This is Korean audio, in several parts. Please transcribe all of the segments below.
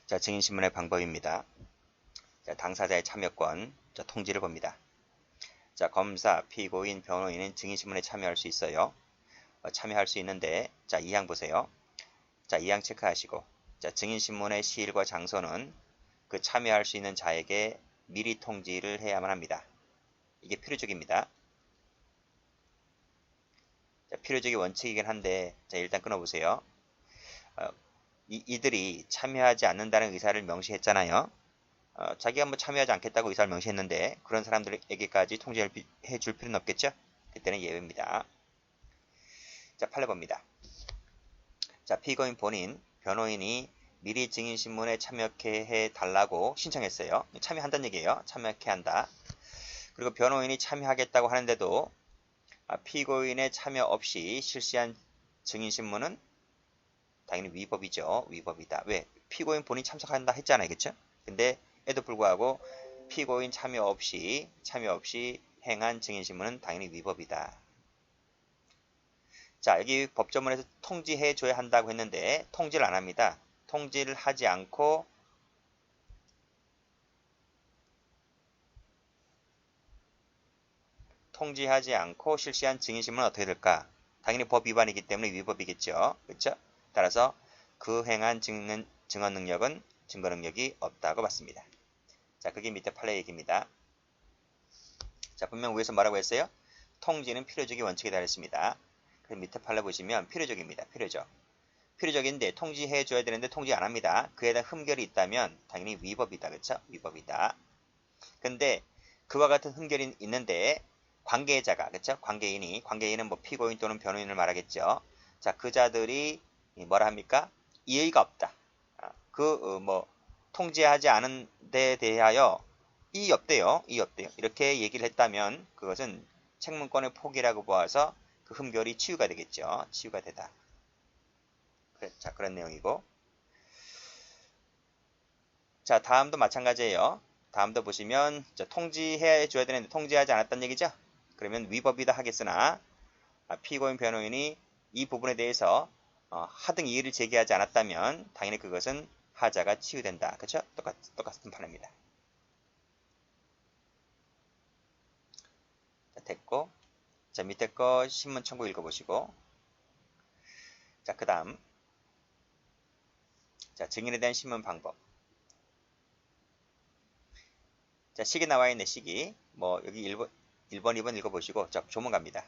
자, 증인신문의 방법입니다. 자, 당사자의 참여권, 자, 통지를 봅니다. 자, 검사, 피고인, 변호인은 증인신문에 참여할 수 있어요. 참여할 수 있는데, 자, 2항 보세요. 자, 2항 체크하시고, 자, 증인신문의 시일과 장소는 그 참여할 수 있는 자에게 미리 통지를 해야만 합니다. 이게 필요적입니다. 자, 필요적인 원칙이긴 한데, 자, 일단 끊어보세요. 이들이 참여하지 않는다는 의사를 명시했잖아요. 자기가 뭐 참여하지 않겠다고 의사를 명시했는데 그런 사람들에게까지 통지해 줄 필요는 없겠죠? 그때는 예외입니다. 자, 판례 봅니다. 자, 피고인 본인, 변호인이 미리 증인신문에 참여해 달라고 신청했어요. 참여한다는 얘기예요. 참여해 한다. 그리고 변호인이 참여하겠다고 하는데도 피고인의 참여 없이 실시한 증인신문은 당연히 위법이죠. 위법이다. 왜? 피고인 본인이 참석한다 했잖아요. 그쵸? 근데 에도 불구하고 피고인 참여 없이 행한 증인신문은 당연히 위법이다. 자, 여기 법조문에서 통지해 줘야 한다고 했는데 통지를 안 합니다. 통지를 하지 않고 실시한 증인신문은 어떻게 될까? 당연히 법 위반이기 때문에 위법이겠죠. 그렇죠? 따라서 그 행한 증언 능력은 증거 능력이 없다고 봤습니다. 자, 그게 밑에 판례 얘기입니다. 자, 분명 위에서 뭐라고 했어요? 통지는 필요적인 원칙이다 했습니다. 그래서 밑에 판례 보시면 필요적입니다. 필요적인데 통지해 줘야 되는데 통지 안 합니다. 그에 대한 흠결이 있다면 당연히 위법이다. 그렇죠? 위법이다. 근데 그와 같은 흠결이 있는데 관계자가, 그렇죠? 관계인은 뭐 피고인 또는 변호인을 말하겠죠. 자, 그 자들이 뭐라 합니까? 이의가 없다. 통지하지 않은 데 대하여 이의 없대요. 이렇게 얘기를 했다면 그것은 책문권의 포기라고 보아서 그 흠결이 치유가 되겠죠. 치유가 되다. 자, 그런 내용이고. 자, 다음도 마찬가지예요. 다음도 보시면 통지해 줘야 되는데 통지하지 않았다는 얘기죠. 그러면 위법이다 하겠으나 피고인 변호인이 이 부분에 대해서 하등 이의를 제기하지 않았다면 당연히 그것은 하자가 치유된다. 그렇죠? 똑같은 판례입니다. 자, 됐고. 자, 밑에 거 신문 청구 읽어보시고. 자, 그 다음. 자, 증인에 대한 신문 방법. 자, 시기 나와 있는 시기. 뭐, 여기 1번, 2번 읽어보시고. 자, 조문 갑니다.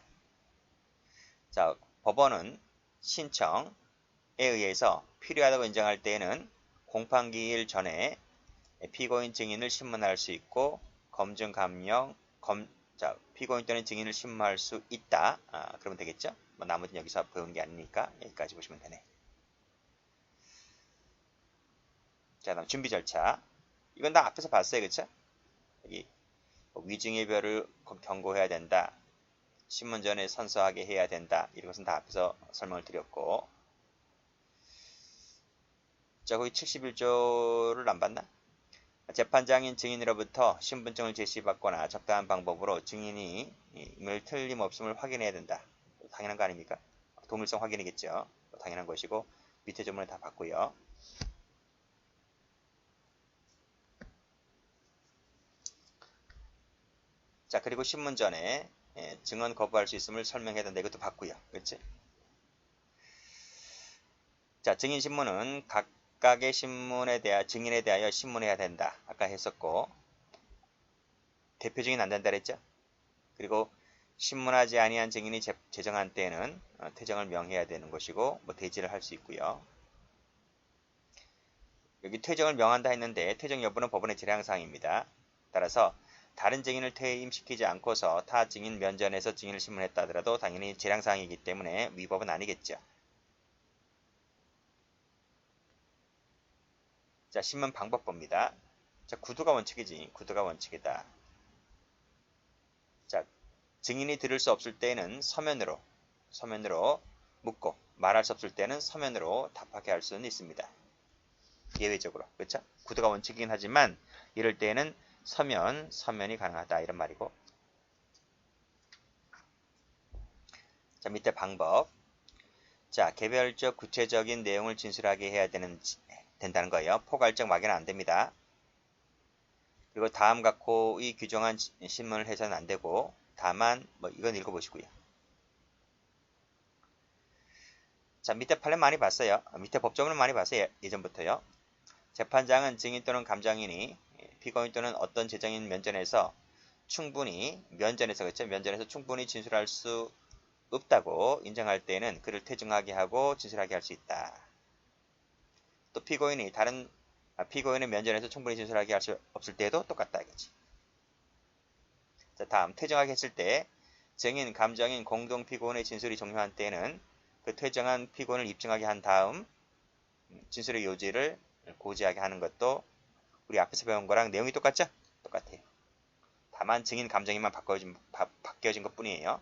자, 법원은 신청에 의해서 필요하다고 인정할 때에는 공판기일 전에 피고인 증인을 신문할 수 있고, 검증 감령, 피고인 또는 증인을 신문할 수 있다. 그러면 되겠죠? 뭐 나머지는 여기서 배우는 게 아니니까 여기까지 보시면 되네. 자, 다음 준비 절차. 이건 다 앞에서 봤어요. 그쵸? 여기 위증의 별을 경고해야 된다. 신문 전에 선서하게 해야 된다. 이런 것은 다 앞에서 설명을 드렸고. 자, 거기 71조를 안 봤나? 재판장인 증인으로부터 신분증을 제시받거나 적당한 방법으로 증인이 임을 틀림없음을 확인해야 된다. 당연한 거 아닙니까? 동일성 확인이겠죠. 당연한 것이고 밑에 조문을 다 봤고요. 자, 그리고 신문 전에 증언 거부할 수 있음을 설명해야 된다. 이것도 봤고요. 그렇지? 자, 증인신문은 각각의 증인에 대하여 신문해야 된다. 아까 했었고 대표 증인 안 된다 그랬죠? 그리고 신문하지 아니한 증인이 제정한 때에는 퇴정을 명해야 되는 것이고 뭐 대지를 할 수 있고요. 여기 퇴정을 명한다 했는데 퇴정 여부는 법원의 재량사항입니다. 따라서 다른 증인을 퇴임시키지 않고서 타 증인 면전에서 증인을 신문했다 하더라도 당연히 재량사항이기 때문에 위법은 아니겠죠. 자, 신문 방법 봅니다. 자, 구두가 원칙이지. 구두가 원칙이다. 자, 증인이 들을 수 없을 때에는 서면으로 묻고 말할 수 없을 때는 서면으로 답하게 할 수는 있습니다. 예외적으로. 그렇죠? 구두가 원칙이긴 하지만 이럴 때에는 서면이 가능하다. 이런 말이고. 자, 밑에 방법. 자, 개별적 구체적인 내용을 진술하게 해야 되는 된다는 거예요. 포괄적 막연은 안 됩니다. 그리고 다음 갖고 이 규정한 신문을 해서는 안 되고 다만 뭐 이건 읽어보시고요. 자, 밑에 판례 많이 봤어요. 밑에 법조문을 많이 봤어요. 예전부터요. 재판장은 증인 또는 감정인이 피고인 또는 어떤 재정인 면전에서 충분히 그렇죠. 면전에서 충분히 진술할 수 없다고 인정할 때에는 그를 퇴정하게 하고 진술하게 할 수 있다. 또 피고인의 면전에서 충분히 진술하게 할 수 없을 때에도 똑같다 이거지. 자, 다음 퇴정하게 했을 때 증인, 감정인, 공동 피고인의 진술이 종료한 때에는 그 퇴정한 피고인을 입증하게 한 다음 진술의 요지를 고지하게 하는 것도 우리 앞에서 배운 거랑 내용이 똑같죠? 똑같아요. 다만 증인, 감정인만 바뀌어진 것 뿐이에요.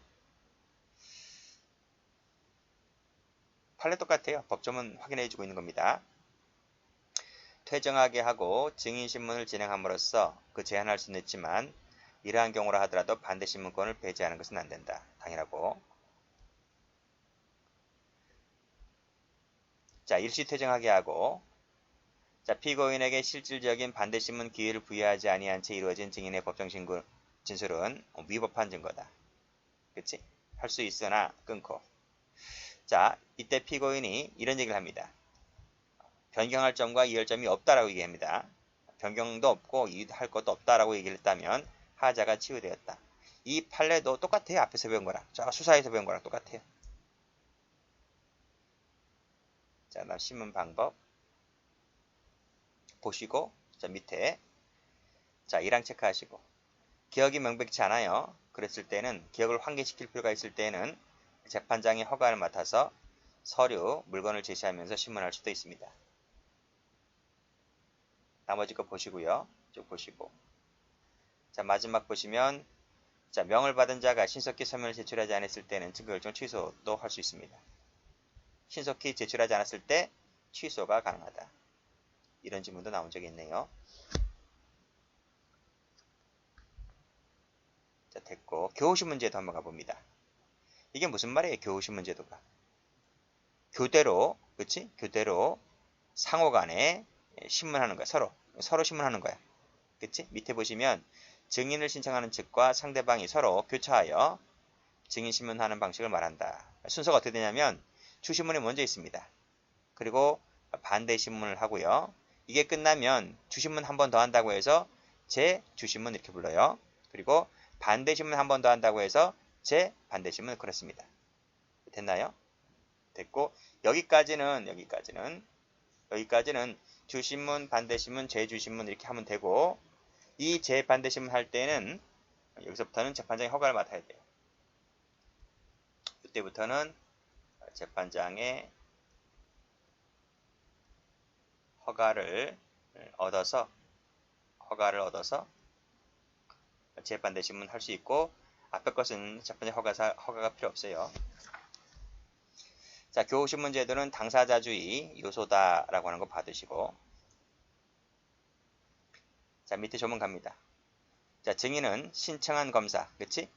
판례 똑같아요. 법조문 확인해주고 있는 겁니다. 퇴정하게 하고 증인신문을 진행함으로써 그 제한할 수는 있지만 이러한 경우라 하더라도 반대신문권을 배제하는 것은 안 된다. 당연하고. 자, 일시 퇴정하게 하고 자, 피고인에게 실질적인 반대신문 기회를 부여하지 아니한 채 이루어진 증인의 법정 진술은 위법한 증거다. 그치? 할 수 있으나 끊고. 자, 이때 피고인이 이런 얘기를 합니다. 변경할 점과 이의할 점이 없다라고 얘기합니다. 변경도 없고 이의할 것도 없다라고 얘기를 했다면 하자가 치유되었다. 이 판례도 똑같아요. 앞에서 배운 거랑. 저 수사에서 배운 거랑 똑같아요. 자, 다음 신문 방법 보시고 자, 밑에 자, 1항 체크하시고 기억이 명백치 않아요. 그랬을 때는 기억을 환기시킬 필요가 있을 때는 재판장이 허가를 맡아서 서류, 물건을 제시하면서 신문할 수도 있습니다. 나머지 거 보시고요. 쭉 보시고 자, 마지막 보시면 자, 명을 받은 자가 신속히 서면을 제출하지 않았을 때는 증거결정 취소도 할 수 있습니다. 신속히 제출하지 않았을 때 취소가 가능하다. 이런 질문도 나온 적이 있네요. 자, 됐고 교우시 문제도 한번 가봅니다. 이게 무슨 말이에요? 교우시 문제도가. 교대로, 그치? 교대로 상호간에 신문하는 거야. 서로 신문하는 거야. 그치? 밑에 보시면 증인을 신청하는 측과 상대방이 서로 교차하여 증인 신문하는 방식을 말한다. 순서가 어떻게 되냐면 주신문이 먼저 있습니다. 그리고 반대 신문을 하고요. 이게 끝나면 주신문 한 번 더 한다고 해서 재주신문 이렇게 불러요. 그리고 반대 신문 한 번 더 한다고 해서 재반대 신문 그렇습니다. 됐나요? 됐고 여기까지는 주신문, 반대신문, 재주신문 이렇게 하면 되고 이 재반대신문 할 때는 여기서부터는 재판장이 허가를 맡아야 돼요. 이때부터는 재판장의 허가를 얻어서 재반대신문 할 수 있고 앞에 것은 재판장 허가가 필요 없어요. 자, 교우신문 제도는 당사자주의 요소다라고 하는 거 받으시고 자, 밑에 조문 갑니다. 자, 증인은 신청한 검사, 그치?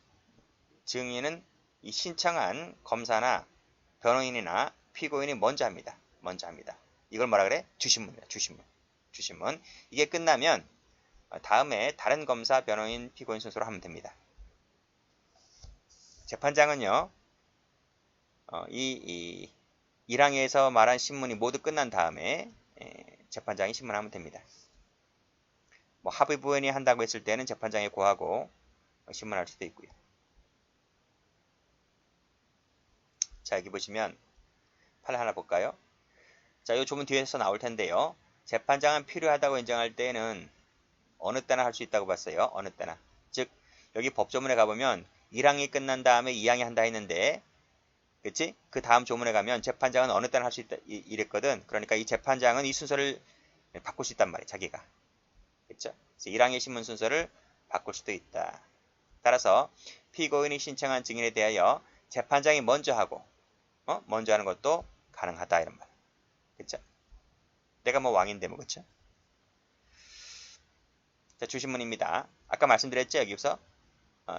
증인은 이 신청한 검사나 변호인이나 피고인이 먼저 합니다. 이걸 뭐라 그래? 주신문이다. 주신문. 이게 끝나면 다음에 다른 검사, 변호인, 피고인 순서로 하면 됩니다. 재판장은요. 이 1항에서 말한 신문이 모두 끝난 다음에 재판장이 신문하면 됩니다. 뭐 합의 부원이 한다고 했을 때는 재판장이 고하고 신문할 수도 있고요. 자, 여기 보시면 판례 하나 볼까요? 자, 이 조문 뒤에서 나올 텐데요. 재판장은 필요하다고 인정할 때는 어느 때나 할 수 있다고 봤어요. 어느 때나. 즉 여기 법조문에 가보면 1항이 끝난 다음에 2항이 한다 했는데 그치? 그 다음 조문에 가면 재판장은 어느 때나 할 수 있다 이랬거든. 그러니까 이 재판장은 이 순서를 바꿀 수 있단 말이에요. 자기가. 그쵸? 1항의 신문 순서를 바꿀 수도 있다. 따라서 피고인이 신청한 증인에 대하여 재판장이 먼저 하고 먼저 하는 것도 가능하다 이런 말. 그쵸? 내가 뭐 왕인데 뭐 그쵸? 자, 주신문입니다. 아까 말씀드렸죠? 여기서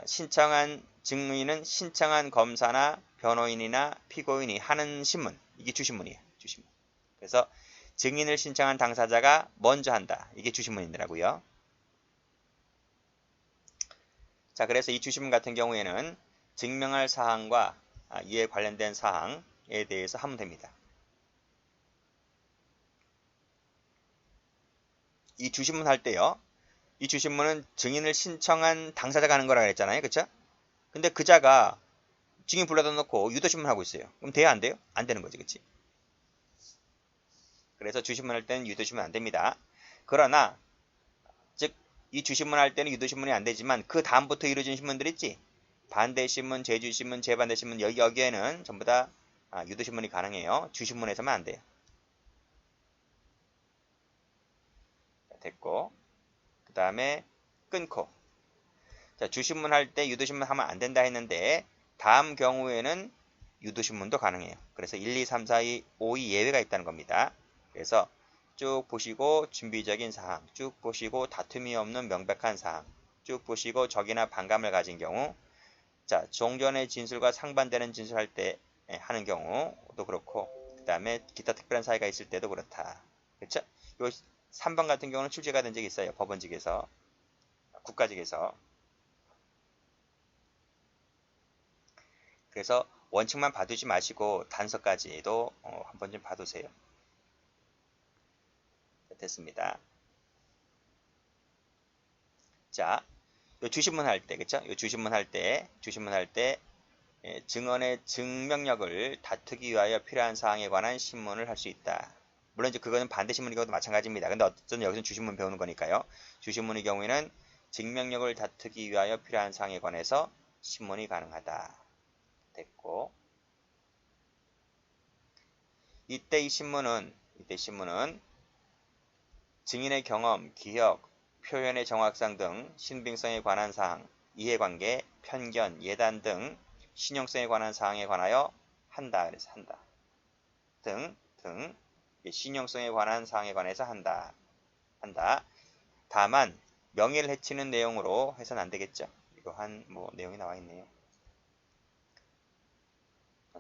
신청한 증인은 신청한 검사나 변호인이나 피고인이 하는 신문. 이게 주신문이에요. 주신문. 그래서 증인을 신청한 당사자가 먼저 한다. 이게 주신문이더라고요. 자, 그래서 이 주신문 같은 경우에는 증명할 사항과 이에 관련된 사항에 대해서 하면 됩니다. 이 주신문 할 때요. 이 주신문은 증인을 신청한 당사자가 하는 거라 그랬잖아요. 그쵸? 근데 그자가 증인 불러다 놓고 유도신문 하고 있어요. 그럼 돼요? 안 돼요? 안 되는 거지. 그치? 그래서 주신문 할 때는 유도신문 안 됩니다. 그러나 즉 이 주신문 할 때는 유도신문이 안 되지만 그 다음부터 이루어진 신문들 있지? 반대신문, 재주신문, 재반대신문 여기에는 전부 다 유도신문이 가능해요. 주신문에서만 안 돼요. 됐고 그 다음에 끊고 자, 주신문 할 때 유도신문 하면 안 된다 했는데 다음 경우에는 유도신문도 가능해요. 그래서 1, 2, 3, 4, 2, 5, 2 예외가 있다는 겁니다. 그래서 쭉 보시고 준비적인 사항, 쭉 보시고 다툼이 없는 명백한 사항, 쭉 보시고 적이나 반감을 가진 경우 자, 종전의 진술과 상반되는 진술할 때 하는 경우도 그렇고 그 다음에 기타 특별한 사유가 있을 때도 그렇다. 그렇죠? 요 3번 같은 경우는 출제가 된 적이 있어요. 법원직에서, 국가직에서. 그래서 원칙만 봐두지 마시고 단서까지도 한번 좀 봐두세요. 됐습니다. 자, 요 주신문 할 때, 그쵸? 요 주신문 할 때, 증언의 증명력을 다투기 위하여 필요한 사항에 관한 신문을 할 수 있다. 물론 이제 그거는 반대신문의 경우도 마찬가지입니다. 근데 어쨌든 여기서는 주신문 배우는 거니까요. 주신문의 경우에는 증명력을 다투기 위하여 필요한 사항에 관해서 신문이 가능하다. 됐고. 이때 신문은 증인의 경험, 기억, 표현의 정확성 등 신빙성에 관한 사항, 이해관계, 편견, 예단 등 신용성에 관한 사항에 관하여 한다. 그래서 한다. 등 신용성에 관한 사항에 관해서 한다. 다만 명예를 해치는 내용으로 해서는 안 되겠죠. 이거 내용이 나와 있네요.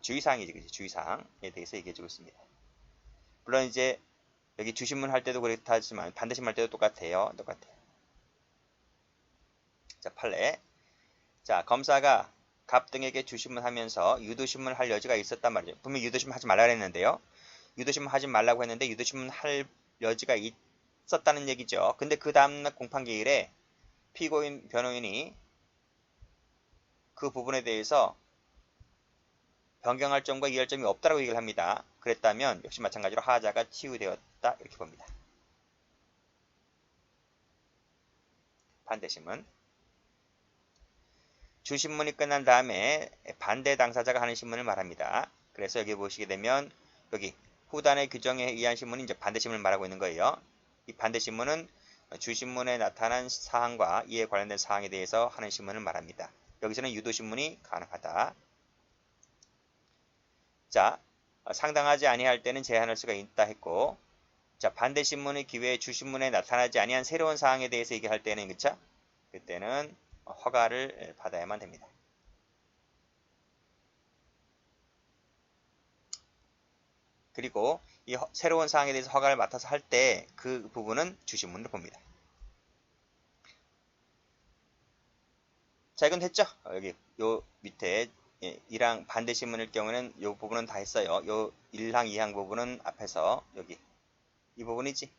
주의사항이지, 그치? 주의사항에 대해서 얘기해주고 있습니다. 물론 이제 여기 주신문 할 때도 그렇다 하지만 반대신문 할 때도 똑같아요. 자, 판례. 자, 검사가 갑 등에게 주신문 하면서 유도신문 할 여지가 있었단 말이죠. 분명히 유도신문 하지 말라 했는데요. 유도신문 하지 말라고 했는데 유도신문 할 여지가 있었다는 얘기죠. 근데 그 다음날 공판기일에 피고인 변호인이 그 부분에 대해서 변경할 점과 이해할 점이 없다고 얘기를 합니다. 그랬다면 역시 마찬가지로 하자가 치유되었다 이렇게 봅니다. 반대신문. 주신문이 끝난 다음에 반대 당사자가 하는 신문을 말합니다. 그래서 여기 보시게 되면 여기 후단의 규정에 의한 신문이 이제 반대신문을 말하고 있는 거예요. 이 반대신문은 주신문에 나타난 사항과 이에 관련된 사항에 대해서 하는 신문을 말합니다. 여기서는 유도신문이 가능하다. 자, 상당하지 아니할 때는 제한할 수가 있다 했고 자, 반대신문의 기회에 주신문에 나타나지 아니한 새로운 사항에 대해서 얘기할 때는 그쵸? 그때는 허가를 받아야만 됩니다. 그리고 이 새로운 사항에 대해서 허가를 맡아서 할 때 그 부분은 주신문을 봅니다. 자, 이건 됐죠? 여기 요 밑에 1항 반대신문일 경우에는 이 부분은 다 했어요. 요 1항, 2항 부분은 앞에서 여기 이 부분이지?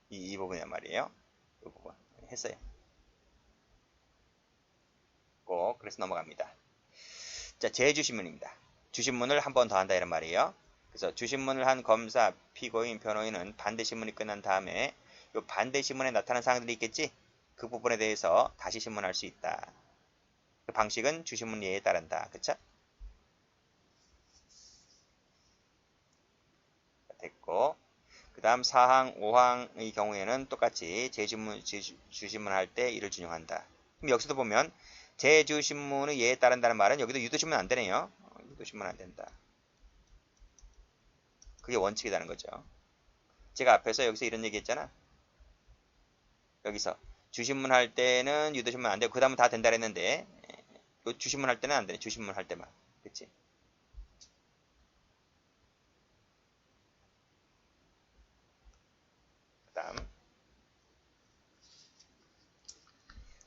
이 부분이란 말이에요. 이 부분 했어요. 꼭 그래서 넘어갑니다. 자, 재주신문입니다. 주신문을 한 번 더 한다 이런 말이에요. 그래서 주신문을 한 검사, 피고인, 변호인은 반대신문이 끝난 다음에 이 반대신문에 나타난 사항들이 있겠지? 그 부분에 대해서 다시 신문할 수 있다. 그 방식은 주신문 예에 따른다. 그쵸? 됐고 그 다음 4항, 5항의 경우에는 똑같이 주신문 할 때 이를 준용한다. 그럼 여기서도 보면 재주신문의 예에 따른다는 말은 여기도 유도신문 안 되네요. 유도신문 안 된다. 그게 원칙이라는 거죠. 제가 앞에서 여기서 이런 얘기 했잖아. 여기서 주신문 할 때는 유도신문 안 되고 그 다음은 다 된다 했는데 주신문 할 때는 안 되네. 주신문 할 때만. 그치?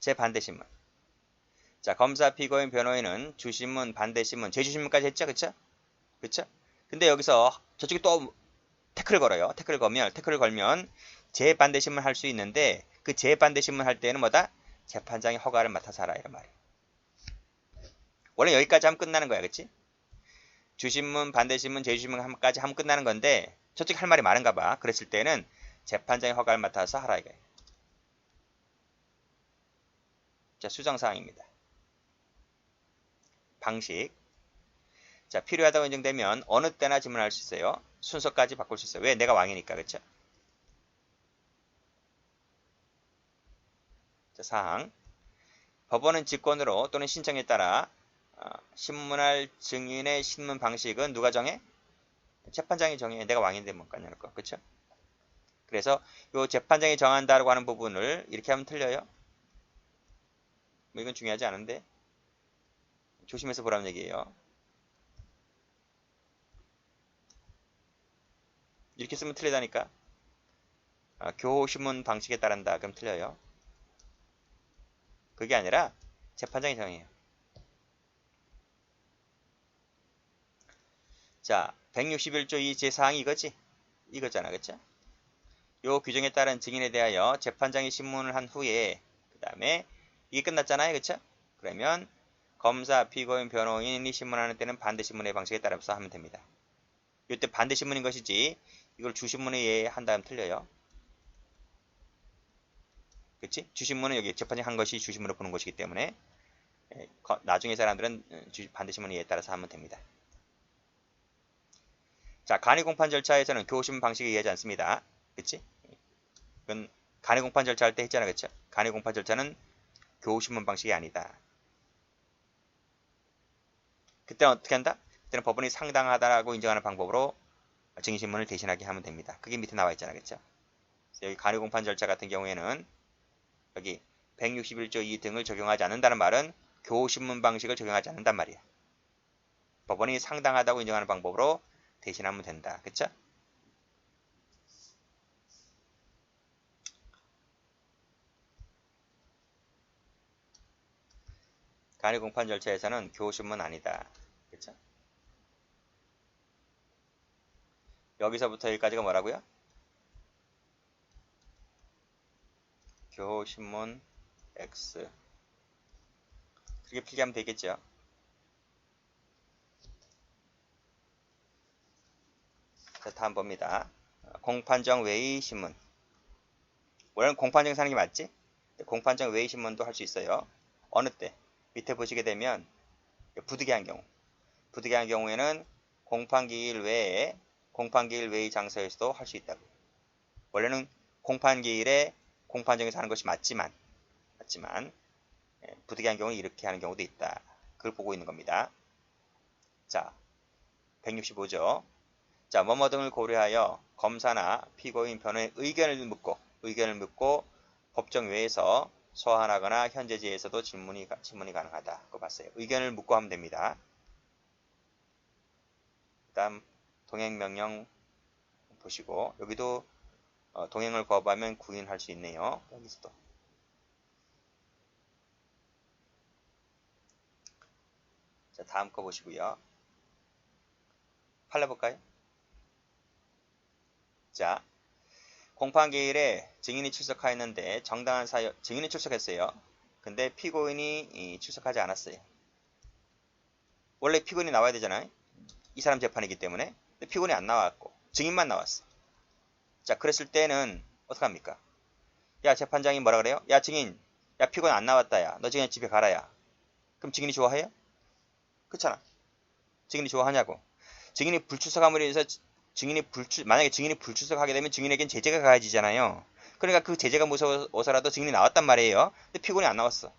재반대 신문. 자, 검사, 피고인, 변호인은 주신문, 반대 신문, 재주신문까지 했죠, 그쵸? 그쵸? 근데 여기서 저쪽에 또 태클을 걸어요. 태클을 걸면 재반대 신문 할 수 있는데 그 재반대 신문 할 때는 뭐다? 재판장이 허가를 맡아서 하라 이런 말이에요. 원래 여기까지 하면 끝나는 거야, 그치? 주신문, 반대신문, 재주신문까지 하면 끝나는 건데 저쪽에 할 말이 많은가 봐. 그랬을 때는 재판장이 허가를 맡아서 하라 이거예요. 자, 수정사항입니다. 방식. 자, 필요하다고 인정되면 어느 때나 질문할 수 있어요. 순서까지 바꿀 수 있어요. 왜? 내가 왕이니까, 그쵸? 자, 사항. 법원은 직권으로 또는 신청에 따라 신문할 증인의 신문 방식은 누가 정해? 재판장이 정해. 내가 왕인데 못 가냐는 거. 그쵸? 그래서 이 재판장이 정한다고 하는 부분을 이렇게 하면 틀려요. 뭐 이건 중요하지 않은데 조심해서 보라는 얘기예요. 이렇게 쓰면 틀리다니까. 교호신문 방식에 따른다. 그럼 틀려요. 그게 아니라 재판장이 정해요. 자, 161조 2 제4항이 이거지? 이거잖아. 그쵸? 요 규정에 따른 증인에 대하여 재판장이 신문을 한 후에 그 다음에 이게 끝났잖아요. 그쵸? 그러면 검사, 피고인, 변호인이 신문하는 때는 반대신문의 방식에 따라서 하면 됩니다. 이때 반대신문인 것이지 이걸 주신문에 의한다면 틀려요. 그치? 주신문은 여기 재판장이 한 것이 주신문으로 보는 것이기 때문에 나중에 사람들은 반대신문에 따라서 하면 됩니다. 자, 간이공판 절차에서는 교신문 방식에 의하지 않습니다. 그치? 그건 간이공판 절차 할 때 했잖아. 그쵸? 간이공판 절차는 교신문 방식이 아니다. 그때는 어떻게 한다? 그때는 법원이 상당하다고 인정하는 방법으로 증인신문을 대신하게 하면 됩니다. 그게 밑에 나와 있잖아. 그쵸? 여기 간이공판 절차 같은 경우에는 여기 161조 2 등을 적용하지 않는다는 말은 교신문 방식을 적용하지 않는단 말이야. 법원이 상당하다고 인정하는 방법으로 대신하면 된다. 그쵸? 간이공판 절차에서는 교신문 아니다. 그쵸? 여기서부터 여기까지가 뭐라고요? 교신문 X. 그렇게 필기하면 되겠죠. 자, 다음 봅니다. 공판정 외의 신문. 원래는 공판정에 사는 게 맞지? 공판정 외의 신문도 할 수 있어요. 어느 때? 밑에 보시게 되면 부득이한 경우. 부득이한 경우에는 공판기일 외의 장소에서도 할 수 있다고. 원래는 공판기일에 공판정에서 하는 것이 맞지만 부득이한 경우는 이렇게 하는 경우도 있다. 그걸 보고 있는 겁니다. 자, 165조. 자, 뭐뭐 등을 고려하여 검사나 피고인 변호의 의견을 묻고 법정 외에서 소환하거나 현재지에서도 질문이 가능하다. 그거 봤어요. 의견을 묻고 하면 됩니다. 그 다음 동행명령 보시고 여기도 동행을 거부하면 구인할 수 있네요. 여기서도. 자, 다음 거 보시고요. 팔려볼까요? 자, 공판기일에 증인이 출석하였는데 정당한 사유, 증인이 출석했어요. 근데 피고인이 출석하지 않았어요. 원래 피고인이 나와야 되잖아요. 이 사람 재판이기 때문에. 근데 피고인이 안 나왔고 증인만 나왔어. 자, 그랬을 때는 어떡합니까? 야, 재판장이 뭐라 그래요? 야, 증인. 야, 피고인 안 나왔다. 야, 너 증인 집에 가라. 야. 그럼 증인이 좋아해요? 그렇잖아. 증인이 좋아하냐고. 증인이 불출석함으로 인해서 만약에 증인이 불출석하게 되면 증인에겐 제재가 가해지잖아요. 그러니까 그 제재가 무서워서라도 증인이 나왔단 말이에요. 근데 피고인이 안 나왔어.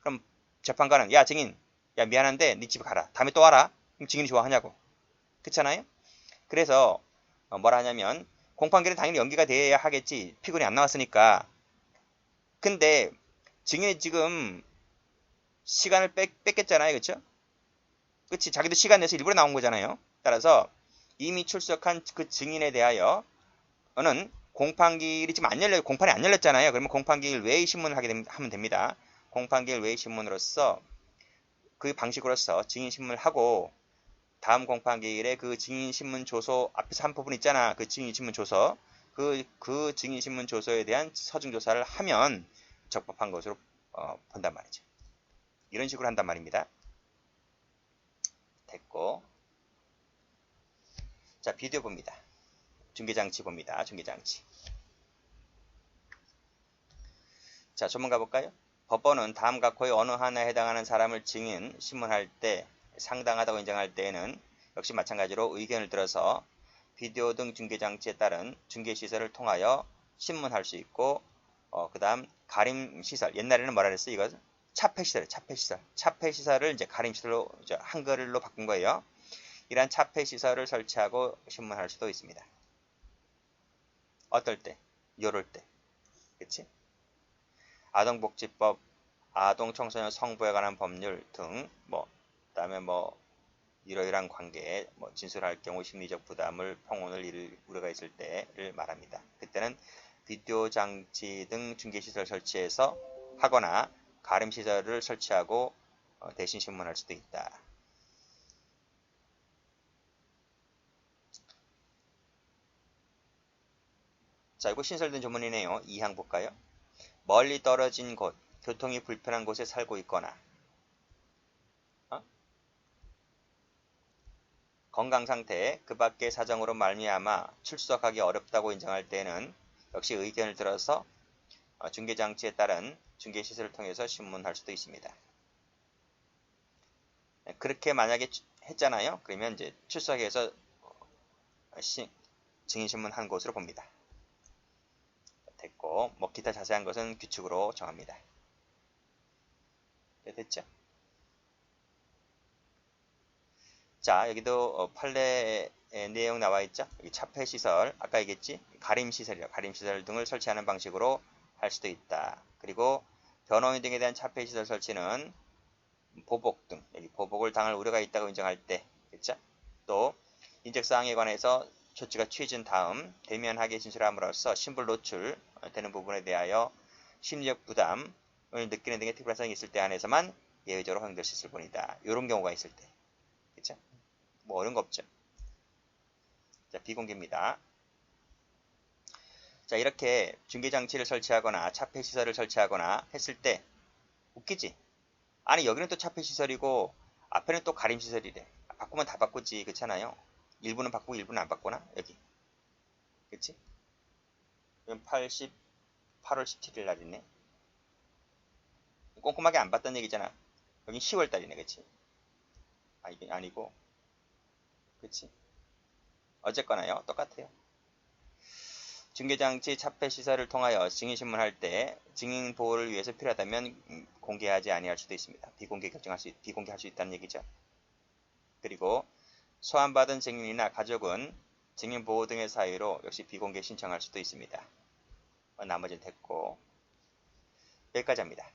그럼 재판관은 야, 증인. 야, 미안한데 네 집에 가라. 다음에 또 와라. 그럼 증인이 좋아하냐고. 그렇잖아요. 그래서 뭐라 하냐면 공판기일은 당연히 연기가 돼야 하겠지. 피고인이 안 나왔으니까. 근데 증인이 지금 시간을 뺐겠잖아요. 그렇죠? 그치? 자기도 시간 내서 일부러 나온 거잖아요. 따라서 이미 출석한 그 증인에 대하여는 공판기일이 지금 안 열려요. 공판이 안 열렸잖아요. 그러면 공판기일 외의 신문을 하면 됩니다. 공판기일 외의 신문으로서 그 방식으로서 증인신문을 하고 다음 공판기일에 그 증인신문 조서 앞에서 한 부분 있잖아. 그 증인신문 조서 그 증인신문 조서에 대한 서중조사를 하면 적법한 것으로 본단 말이죠. 이런 식으로 한단 말입니다. 됐고, 자 비디오 봅니다. 중계장치 봅니다. 중계장치. 자 조문 가볼까요? 법원은 다음 각호의 어느 하나에 해당하는 사람을 증인 신문할 때 상당하다고 인정할 때에는 역시 마찬가지로 의견을 들어서 비디오 등 중계장치에 따른 중계시설을 통하여 신문할 수 있고 그 다음 가림시설, 옛날에는 뭐라 그랬어요? 이거 차폐시설이에요. 차폐시설. 차폐시설을 이제 가림시설로 이제 한글로 바꾼 거예요. 이러한 차폐시설을 설치하고 신문할 수도 있습니다. 어떨 때? 요럴 때. 그치? 아동복지법, 아동청소년 성부에 관한 법률 등 그다음에 이러이러한 관계에 진술할 경우 심리적 부담을 평온을 잃을 우려가 있을 때를 말합니다. 그때는 비디오 장치 등 중계시설 설치해서 하거나 가림시설을 설치하고 대신 신문할 수도 있다. 자, 이거 신설된 조문이네요. 2항 볼까요? 멀리 떨어진 곳, 교통이 불편한 곳에 살고 있거나 건강상태, 그 밖의 사정으로 말미암아 출석하기 어렵다고 인정할 때는 역시 의견을 들어서 중계장치에 따른 중계시설을 통해서 신문할 수도 있습니다. 그렇게 만약에 했잖아요. 그러면 이제 출석해서 증인신문 한 곳으로 봅니다. 됐고, 기타 자세한 것은 규칙으로 정합니다. 됐죠? 자, 여기도 판례의 내용 나와 있죠? 여기 차폐시설, 아까 얘기했지? 가림시설이라 가림시설 등을 설치하는 방식으로 할 수도 있다. 그리고 변호인 등에 대한 차폐시설 설치는 보복 등, 여기 보복을 당할 우려가 있다고 인정할 때, 그렇죠? 또 인적사항에 관해서 조치가 취해진 다음 대면하게 진술함으로써 신불 노출되는 부분에 대하여 심리적 부담을 느끼는 등의 특별한 사정이 있을 때 안에서만 예외적으로 허용될 수 있을 뿐이다. 이런 경우가 있을 때, 그렇죠? 어려운 거 없죠. 자, 비공개입니다. 자, 이렇게 중계장치를 설치하거나 차폐시설을 설치하거나 했을 때 웃기지? 아니 여기는 또 차폐시설이고 앞에는 또 가림시설이래. 바꾸면 다 바꾸지, 그렇잖아요. 일부는 바꾸고 일부는 안 바꾸나? 여기. 그치? 이건 8월 17일 날이네. 꼼꼼하게 안 봤던 얘기잖아. 여긴 10월 달이네, 그치? 아, 이게 아니고. 그치? 어쨌거나요. 똑같아요. 중계장치 차폐시설을 통하여 증인신문할 때 증인 보호를 위해서 필요하다면 공개하지 아니할 수도 있습니다. 비공개할 수 있다는 얘기죠. 그리고 소환받은 증인이나 가족은 증인 보호 등의 사유로 역시 비공개 신청할 수도 있습니다. 나머지는 됐고 여기까지 합니다.